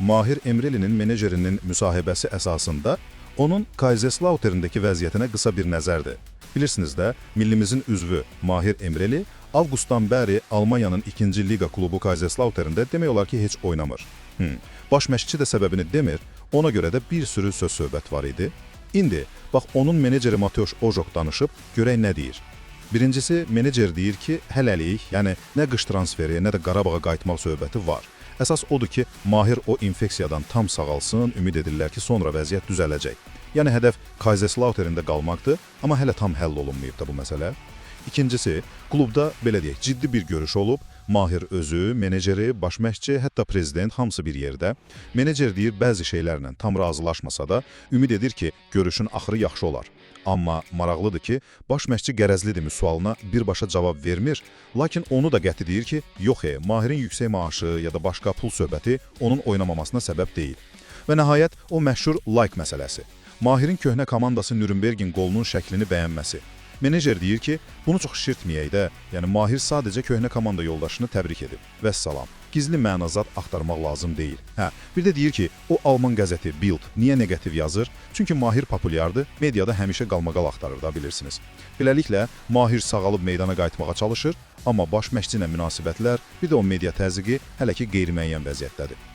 Mahir Emrelinin menecerinin müsahibəsi əsasında onun Kaiserslautern'dəki vəziyyətinə qısa bir nəzərdir. Bilirsiniz də, millimizin üzvü Mahir Emreli avqustdan bəri Almanyanın 2-ci liqa klubu Kaiserslautern'də demək olar ki, heç oynamır. Baş məşqçi də səbəbini demir, ona görə də bir sürü söz-söhbət var idi. İndi, bax, onun meneceri Mateusz Ojok danışıb, görək nə deyir. Birincisi, menecer deyir ki, hələlik, yəni nə qış transferi, nə də Qarabağa qayıtmaq söhbəti var. Əsas odur ki, Mahir o infeksiyadan tam sağalsın, ümid edirlər ki, sonra vəziyyət düzələcək. Yəni, hədəf Kaiserslautern'də qalmaqdır, amma hələ tam həll olunmayıb da bu məsələ. İkincisi, klubda, belə deyək, ciddi bir görüş olub, Mahir özü, meneceri, baş məşqçi, hətta prezident hamısı bir yerdə. Menecer deyir, bəzi şeylərlə tam razılaşmasa da, ümid edir ki, görüşün axırı yaxşı olar. Amma maraqlıdır ki, baş məşqçi qərəzlidirmi sualına birbaşa cavab vermir, lakin onu da qəti deyir ki, yox, Mahirin yüksək maaşı ya da başqa pul söhbəti onun oynamamasına səbəb deyil. Və nəhayət, o məşhur like məsələsi. Mahirin köhnə komandası Nürnbergin qolunun şəklini bəyənməsi. Menecer deyir ki, bunu çox şişirtməyək də, yəni Mahir sadəcə köhnə komanda yoldaşını təbrik edib. Vəssalam. Gizli mənazat axtarmaq lazım deyil. Bir də deyir ki, o Alman qəzeti Bild niyə negativ yazır? Çünki Mahir populyardır, mediada həmişə qalmaqal axtarır da, bilirsiniz. Beləliklə, Mahir sağalıb meydana qayıtmağa çalışır, amma baş məşqçi ilə münasibətlər, bir də o media təzyiqi hələ ki qeyri-müəyyən vəziyyətdədir.